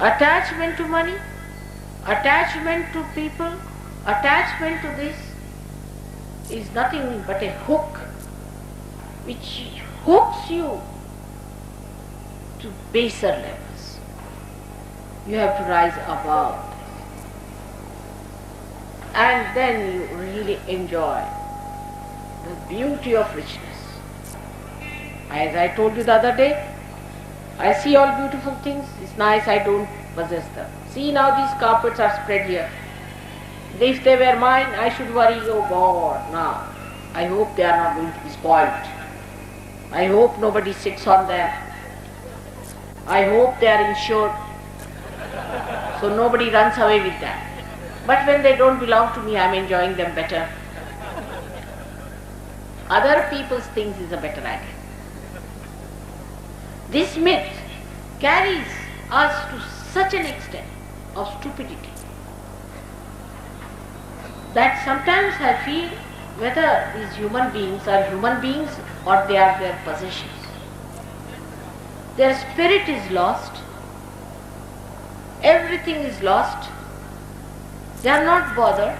Attachment to money, attachment to people, attachment to this is nothing but a hook which hooks you to baser levels. You have to rise above and then you really enjoy the beauty of richness. As I told you the other day, I see all beautiful things, it's nice, I don't possess them. See, now these carpets are spread here. If they were mine, I should worry, oh God, now. I hope they are not going to be spoiled. I hope nobody sits on them. I hope they are insured, so nobody runs away with them. But when they don't belong to me, I am enjoying them better. Other people's things is a better idea. This myth carries us to such an extent of stupidity that sometimes I feel whether these human beings are human beings or they are their possessions. Their spirit is lost, everything is lost, they are not bothered,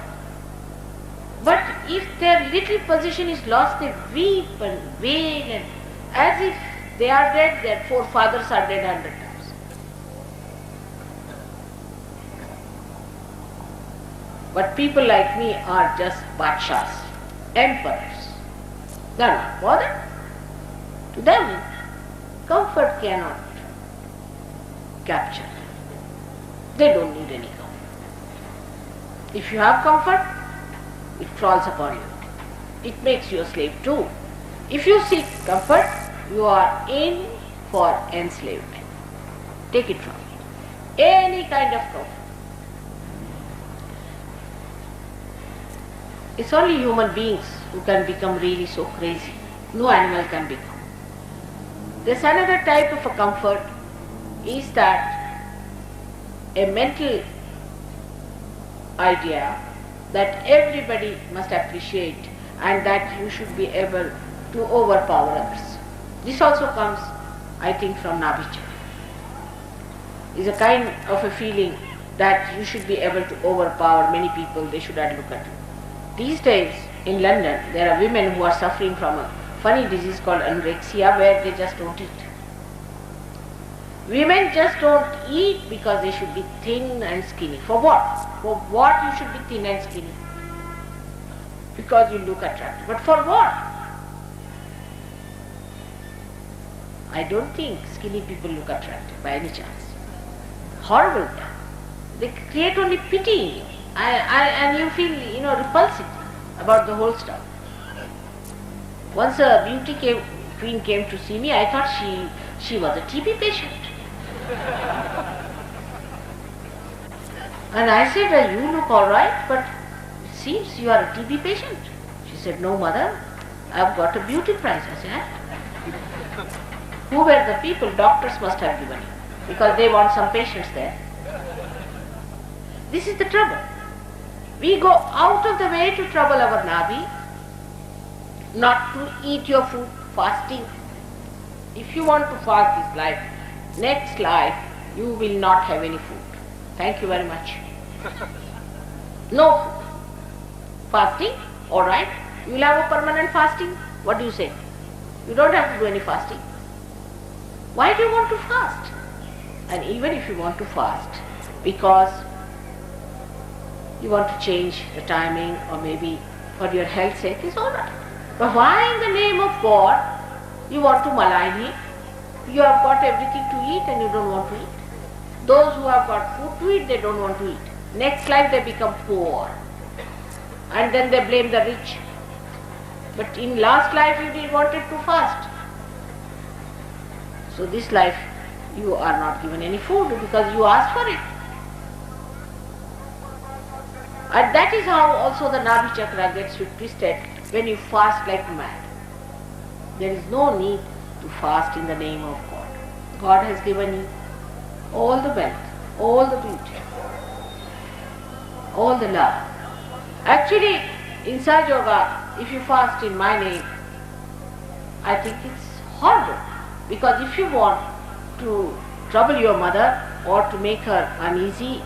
but if their little possession is lost, they weep and wail and as if they are dead, their forefathers are dead 100 times. But people like me are just badshahs, emperors. They are not bothered. To them, comfort cannot capture them. They don't need any comfort. If you have comfort, it falls upon you. It makes you a slave too. If you seek comfort, you are in for enslavement. Take it from me. Any kind of comfort. It's only human beings who can become really so crazy. No animal can become. There's another type of a comfort is that a mental idea that everybody must appreciate and that you should be able to overpower others. This also comes, I think, from Nabhi Chakra. It's a kind of a feeling that you should be able to overpower many people, they should not look at you. These days in London, there are women who are suffering from a funny disease called anorexia where they just don't eat. Women just don't eat because they should be thin and skinny. For what? For what you should be thin and skinny? Because you look attractive. But for what? I don't think skinny people look attractive by any chance. Horrible. They create only pity in you. And you feel, repulsive about the whole stuff. Once a beauty queen came to see me, I thought she was a TB patient. And I said, you look alright, but it seems you are a TB patient. She said, no mother, I've got a beauty prize. I said, who were the people? Doctors must have given you, because they want some patients there. This is the trouble. We go out of the way to trouble our Nabhi, not to eat your food, fasting. If you want to fast this life, next life you will not have any food. Thank you very much. No food. Fasting, alright. You will have a permanent fasting. What do you say? You don't have to do any fasting. Why do you want to fast? And even if you want to fast, because you want to change the timing or maybe for your health's sake, it's alright. But why in the name of God you want to malign him? You have got everything to eat and you don't want to eat. Those who have got food to eat, they don't want to eat. Next life they become poor. And then they blame the rich. But in last life you wanted to fast. So this life you are not given any food because you asked for it. And that is how also the Nabhi Chakra gets twisted when you fast like mad. There is no need to fast in the name of God. God has given you all the wealth, all the beauty, all the love. Actually, in Sahaja Yoga, if you fast in my name, I think it's horrible. Because if you want to trouble your mother, or to make her uneasy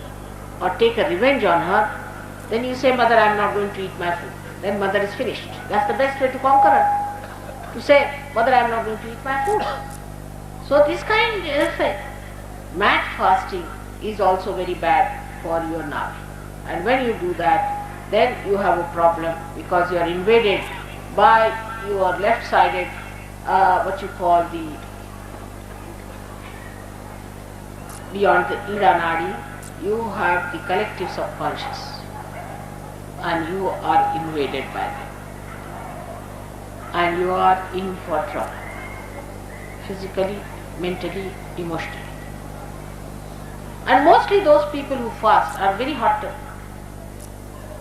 or take a revenge on her, then you say, Mother, I am not going to eat my food. Then Mother is finished. That's the best way to conquer her. To say, Mother, I am not going to eat my food. So this kind of mad fasting is also very bad for your Nabhi. And when you do that, then you have a problem because you are invaded by your left-sided, what you call the, beyond the Ida Nadi, you have the collective subconscious and you are invaded by them. And you are in for trouble, physically, mentally, emotionally. And mostly those people who fast are very hot-tempered.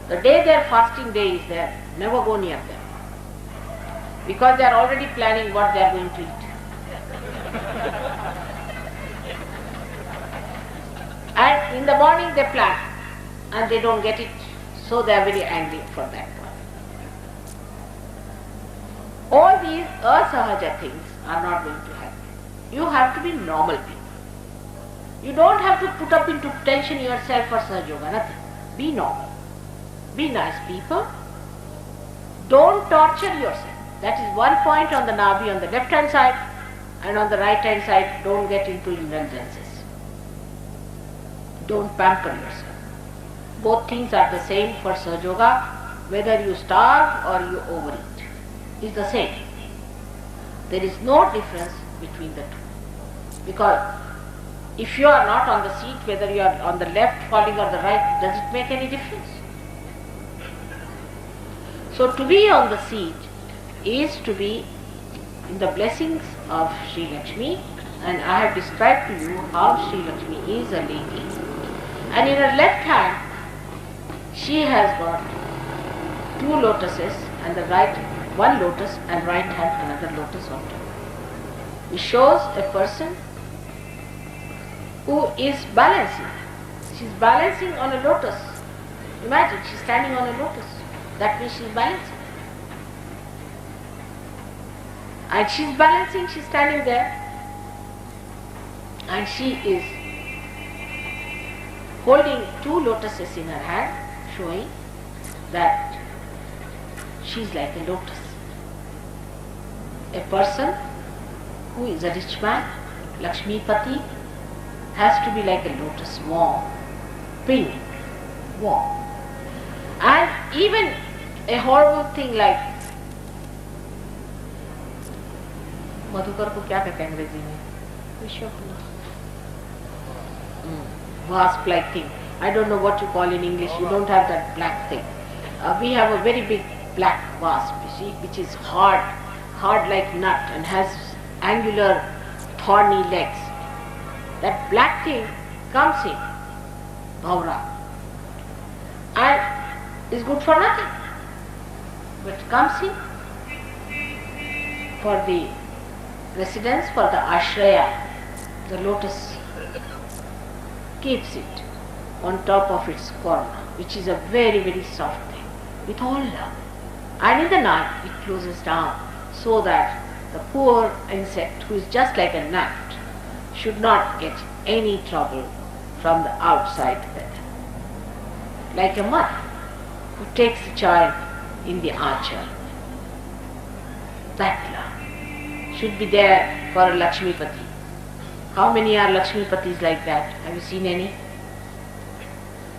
The day their fasting day is there, never go near them. Because they are already planning what they are going to eat. And in the morning they plan and they don't get it, so they are very angry for that one. All these asahaja things are not going to happen. You have to be normal people. You don't have to put up into tension yourself for Sahaja Yoga, nothing. Be normal. Be nice people. Don't torture yourself. That is one point on the Nabhi on the left hand side, and on the right hand side, don't get into indulgences. Don't pamper yourself. Both things are the same for Sahaja Yoga, whether you starve or you overeat. It's the same. There is no difference between the two. Because if you are not on the seat, whether you are on the left falling or the right, does it make any difference? So to be on the seat is to be in the blessings of Shri Lakshmi, and I have described to you how Shri Lakshmi is a lady. And in her left hand, she has got two lotuses, and the right one lotus, and right hand another lotus on top. It shows a person who is balancing. She is balancing on a lotus. Imagine, she is standing on a lotus. That means she is balancing. And she is balancing, she is standing there. And she is holding two lotuses in her hand, showing that she is like a lotus. A person who is a rich man, Lakshmipati, has to be like a lotus, warm, pink, warm. And even a horrible thing like Madhukar को क्या कहते हैं अंग्रेजी में? Wasp like thing. I don't know what you call in English. You don't have that black thing. We have a very big black wasp, you see, which is hard like nut and has angular, thorny legs. That black thing comes in, bhavra, and is good for nothing. But comes in for the residence, for the ashraya, the lotus keeps it on top of its corner, which is a very, very soft thing, with all love. And in the night it closes down so that the poor insect, who is just like a nut, should not get any trouble from the outside there. Like a mother who takes the child in the archer. That love should be there for a Lakshmipati. How many are Lakshmipatis like that? Have you seen any?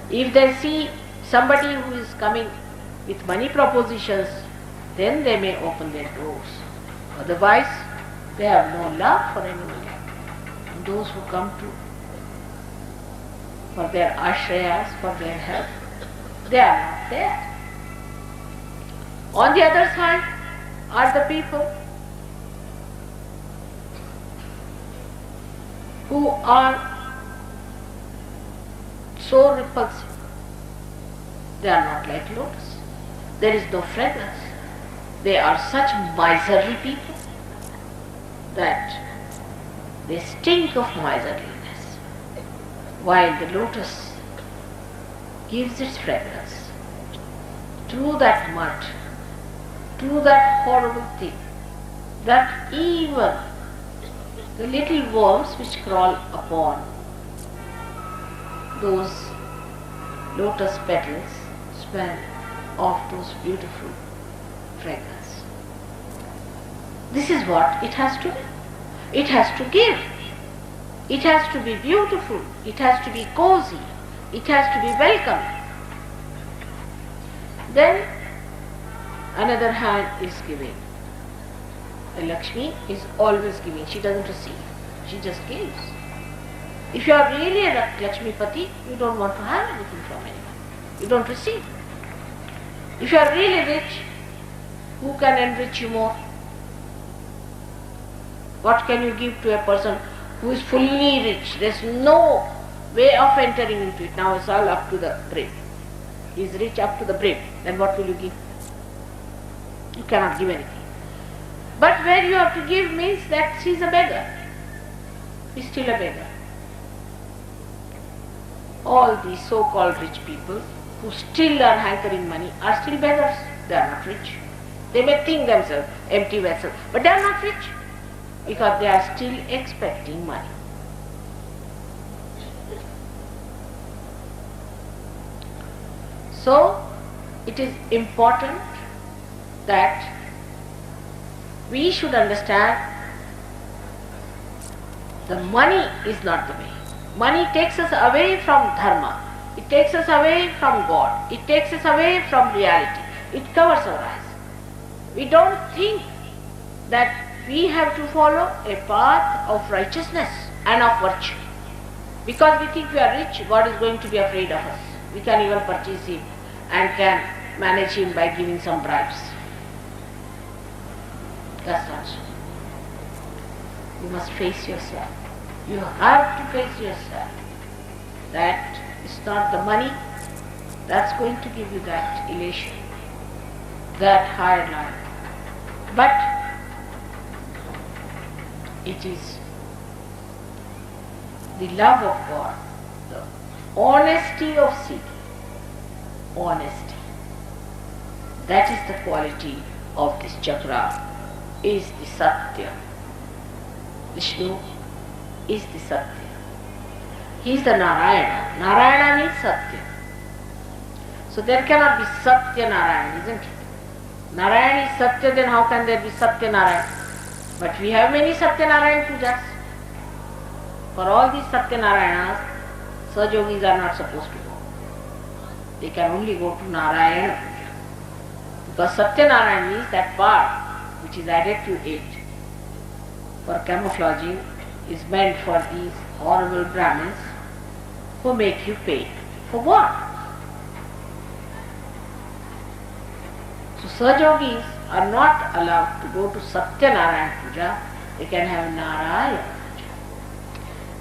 If they see somebody who is coming with money propositions, then they may open their doors. Otherwise, they have no love for anyone. And those who come to for their ashrayas, for their help, they are not there. On the other side are the people who are so repulsive. They are not like lotus. There is no fragrance. They are such miserly people that they stink of miserliness, while the lotus gives its fragrance to that mud, to that horrible thing, that even the little worms which crawl upon those lotus petals smell of those beautiful fragrance. This is what it has to be. It has to give. It has to be beautiful. It has to be cozy. It has to be welcoming. Then another hand is giving. And Lakshmi is always giving. She doesn't receive. She just gives. If you are really a Lakshmipati, you don't want to have anything from anyone. You don't receive. If you are really rich, who can enrich you more? What can you give to a person who is fully rich? There is no way of entering into it. Now it's all up to the brim. He is rich up to the brim. Then what will you give? You cannot give anything. But where you have to give means that he is a beggar. He is still a beggar. All these so-called rich people who still are hankering money are still beggars. They are not rich. They may think themselves empty vessels, but they are not rich because they are still expecting money. So, it is important that we should understand the money is not the way. Money takes us away from dharma. It takes us away from God. It takes us away from reality. It covers our eyes. We don't think that we have to follow a path of righteousness and of virtue. Because we think we are rich, God is going to be afraid of us. We can even purchase Him and can manage Him by giving some bribes. That's not so. You must face yourself. You have to face yourself. That it's not the money that's going to give you that elation, that higher life. But it is the love of God, the honesty of seeking. Honesty. That is the quality of this chakra, is the Satya. Vishnu is the Satya. He is the Narayana. Narayana means Satya. So there cannot be Satya Narayana, isn't it? Narayana is Satya, then how can there be Satya Narayana? But we have many Satya Narayana pujas. For all these Satya Narayanas, Sajogis are not supposed to go. They can only go to Narayana puja. Because Satya Narayana means that part which is added to it for camouflaging is meant for these horrible Brahmins who make you pay. For what? So Sajogis are not allowed to go to Satya Narayana Puja. They can have Narayana Puja.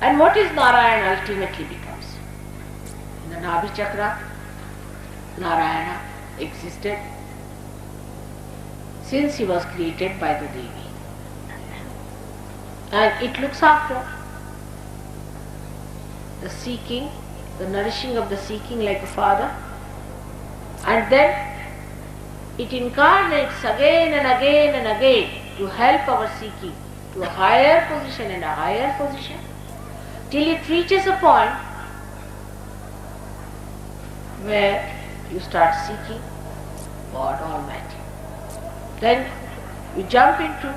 And what is Narayana ultimately becomes? In the Nabhi Chakra, Narayana existed since he was created by the Devi. And it looks after the seeking, the nourishing of the seeking like a father, and then it incarnates again and again and again to help our seeking to a higher position and a higher position till it reaches a point where you start seeking God Almighty. Then you jump into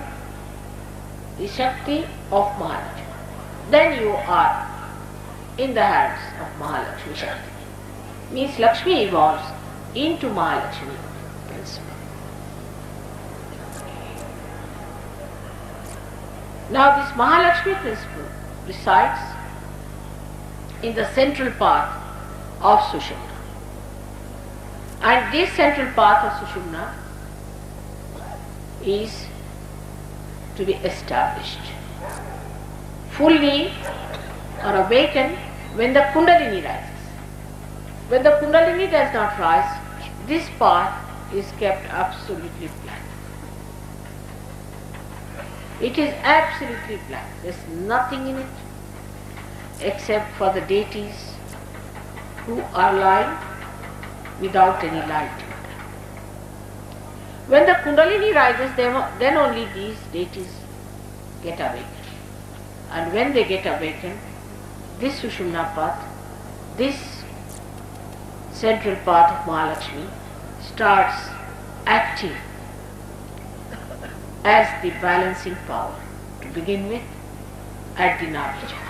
the Shakti of Mahalakshmi. Then you are in the hands of Mahalakshmi Shakti. Means Lakshmi evolves into Mahalakshmi principle. Now this Mahalakshmi principle resides in the central path of Sushumna. And this central path of Sushumna is to be established fully or awakened when the Kundalini rises. When the Kundalini does not rise, this path is kept absolutely blank. It is absolutely blank. There is nothing in it except for the deities who are lying without any light. When the Kundalini rises, then only these deities get awakened. And when they get awakened, this Sushumna path this central part of Mahalakshmi starts acting as the balancing power to begin with at the Nabhi Chakra.